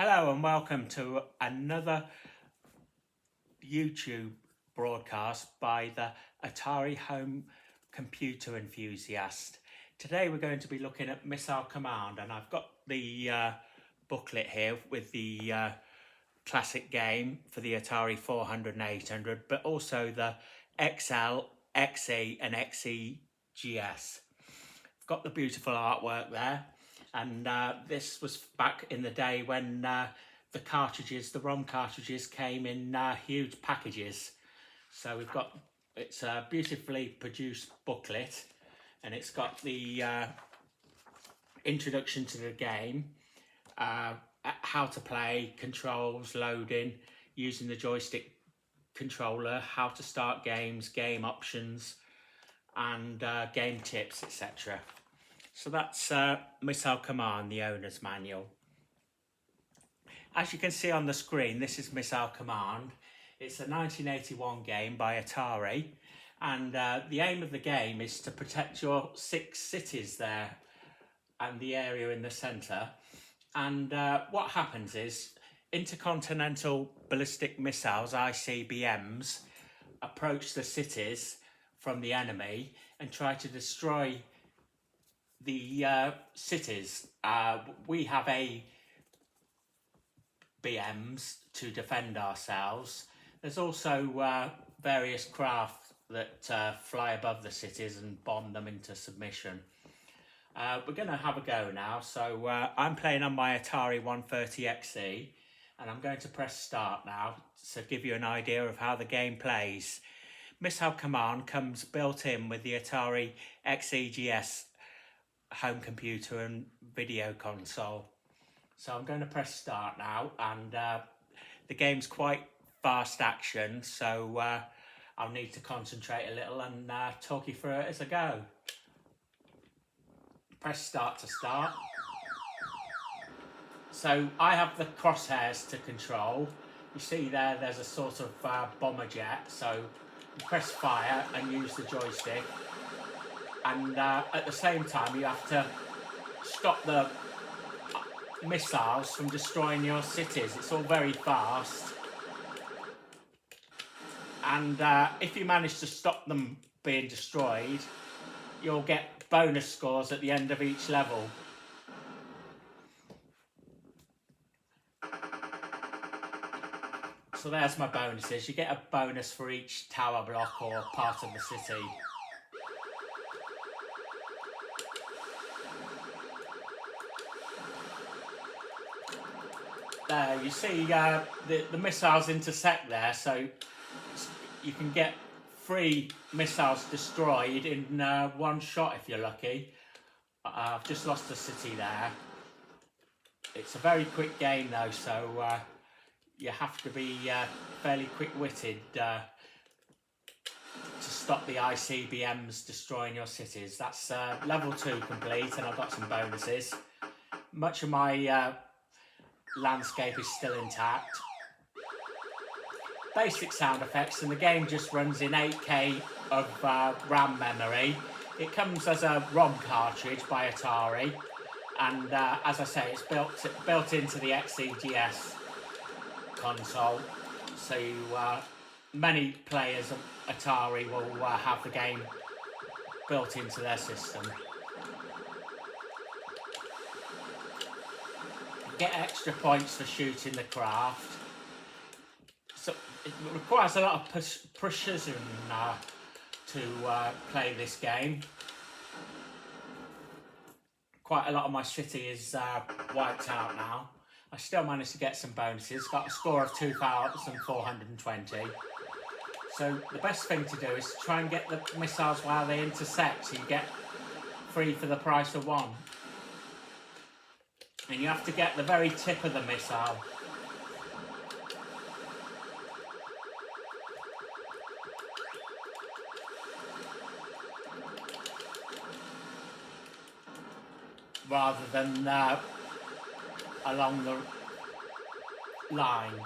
Hello and welcome to another YouTube broadcast by the Atari home computer enthusiast. Today we're going to be looking at Missile Command, and I've got the booklet here with the classic game for the Atari 400 and 800, but also the XL, XE and XEGS. I've got the beautiful artwork there. And this was back in the day when the cartridges, the ROM cartridges, came in huge packages. So it's a beautifully produced booklet, and it's got the introduction to the game, how to play, controls, loading, using the joystick controller, how to start games, game options, and game tips, etc. So that's Missile Command, the owner's manual. As you can see on the screen, this is Missile Command. It's a 1981 game by Atari, and the aim of the game is to protect your 6 cities there and the area in the centre. And what happens is intercontinental ballistic missiles, ICBMs, approach the cities from the enemy and try to destroy the cities. We have BMs to defend ourselves. There's also various craft that fly above the cities and bomb them into submission. We're going to have a go now. So I'm playing on my Atari 130XE, and I'm going to press start now to give you an idea of how the game plays. Missile Command comes built in with the Atari XEGS home computer and video console. So I'm going to press start now, and the game's quite fast action, so I'll need to concentrate a little and talk you through it as I go. Press start to start. So I have the crosshairs to control. You see there's a sort of bomber jet, so you press fire and use the joystick. And at the same time, you have to stop the missiles from destroying your cities. It's all very fast. And if you manage to stop them being destroyed, you'll get bonus scores at the end of each level. So there's my bonuses. You get a bonus for each tower block or part of the city. There, you see the missiles intersect there, so you can get 3 missiles destroyed in one shot if you're lucky. I've just lost a city there. It's a very quick game though, so you have to be fairly quick-witted to stop the ICBMs destroying your cities. That's level 2 complete, and I've got some bonuses. Much of my landscape is still intact. Basic sound effects, and the game just runs in 8K of RAM memory. It comes as a ROM cartridge by Atari, and as I say, it's built into the XEGS console, so many players of Atari will have the game built into their system. Get extra points for shooting the craft. So it requires a lot of precision to play this game. Quite a lot of my city is wiped out now. I still managed to get some bonuses. Got a score of 2,420. So the best thing to do is to try and get the missiles while they intersect, so you get 3 for the price of 1. And you have to get the very tip of the missile. Rather than along the line.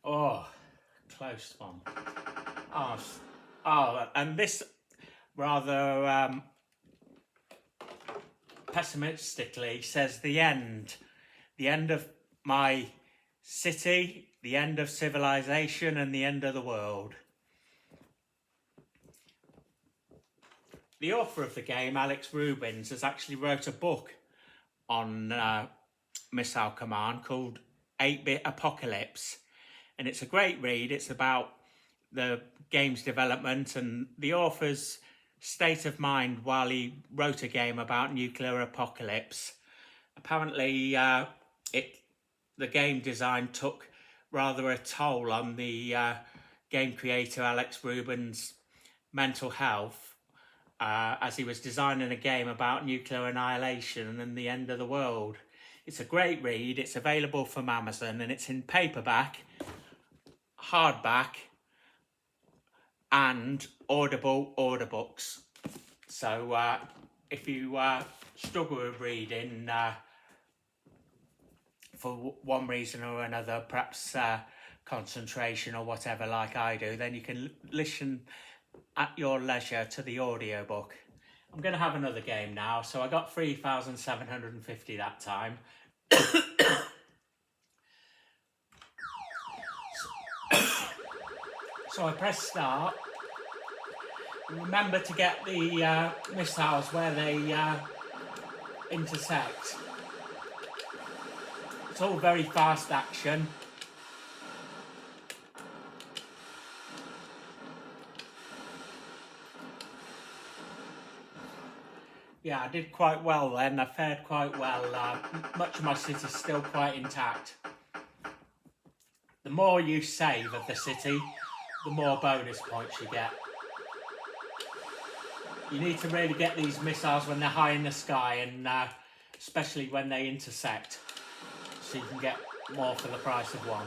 Oh, close one. Oh, and this rather pessimistically says the end of my city, the end of civilization, and the end of the world. The author of the game, Alex Rubins, has actually wrote a book on Missile Command called 8-Bit Apocalypse, and it's a great read. It's about the game's development and the author's state of mind while he wrote a game about nuclear apocalypse. Apparently, the game design took rather a toll on the game creator Alex Rubin's mental health as he was designing a game about nuclear annihilation and the end of the world. It's a great read. It's available from Amazon, and it's in paperback, hardback, and Audible audiobooks. So if you struggle with reading for one reason or another, perhaps concentration or whatever, like I do, then you can listen at your leisure to the audiobook. I'm going to have another game now. So I got 3,750 that time. So I press start. Remember to get the missiles where they intersect. It's all very fast action. Yeah, I did quite well then. I fared quite well. Much of my city's still quite intact. The more you save of the city, the more bonus points you get. You need to really get these missiles when they're high in the sky, and especially when they intersect, so you can get more for the price of one.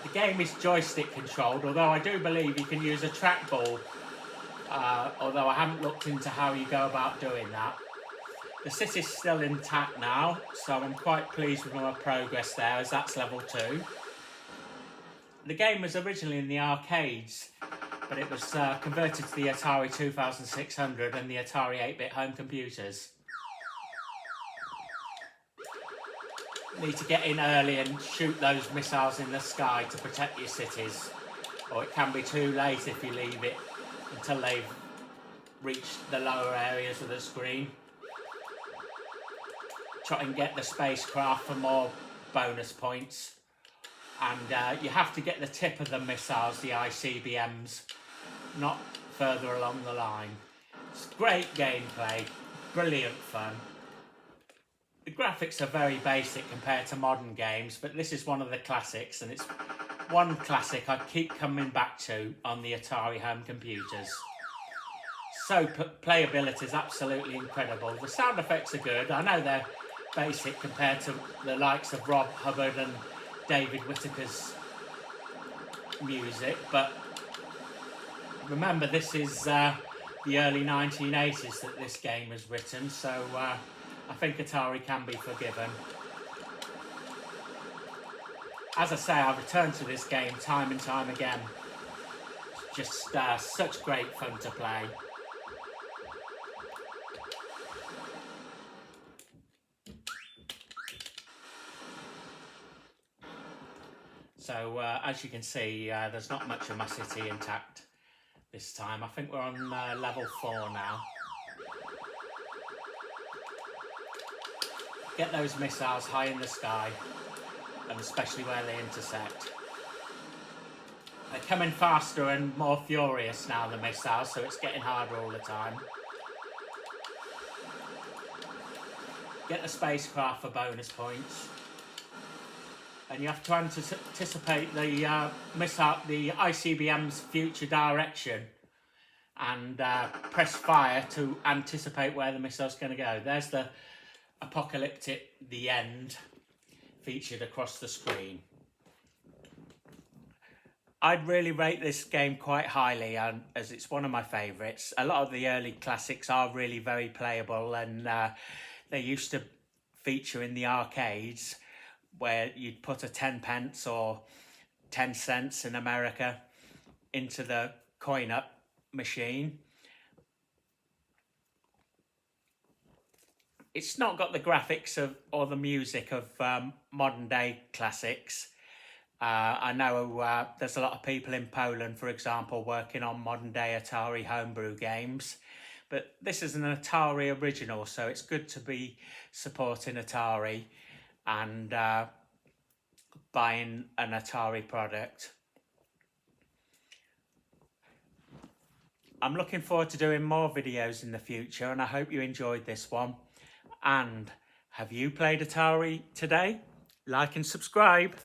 The game is joystick controlled, although I do believe you can use a trackball, although I haven't looked into how you go about doing that. The city's still intact now, so I'm quite pleased with my progress there, as that's level 2. The game was originally in the arcades, but it was converted to the Atari 2600 and the Atari 8-bit home computers. You need to get in early and shoot those missiles in the sky to protect your cities, or it can be too late if you leave it until they've reached the lower areas of the screen. Try and get the spacecraft for more bonus points. And you have to get the tip of the missiles, the ICBMs, not further along the line. It's great gameplay, brilliant fun. The graphics are very basic compared to modern games, but this is one of the classics, and it's one classic I keep coming back to on the Atari home computers. So playability is absolutely incredible. The sound effects are good. I know they're basic compared to the likes of Rob Hubbard and David Whittaker's music, but remember, this is the early 1980s that this game was written, so I think Atari can be forgiven. As I say, I've returned to this game time and time again. It's just such great fun to play. So as you can see, there's not much of my city intact this time. I think we're on level 4 now. Get those missiles high in the sky, and especially where they intersect. They're coming faster and more furious now, the missiles, so it's getting harder all the time. Get the spacecraft for bonus points. And you have to anticipate the missile, the ICBM's future direction, and press fire to anticipate where the missile's going to go. There's the apocalyptic, the end, featured across the screen. I'd really rate this game quite highly, as it's one of my favourites. A lot of the early classics are really very playable, and they used to feature in the arcades, where you'd put a 10 pence or 10 cents in America into the coin-up machine, It's not got the graphics of or the music of modern day classics. I know there's a lot of people in Poland, for example, working on modern day Atari homebrew games. But this is an Atari original, so it's good to be supporting Atari and buying an Atari product. I'm looking forward to doing more videos in the future, and I hope you enjoyed this one. And have you played Atari today? Like and subscribe.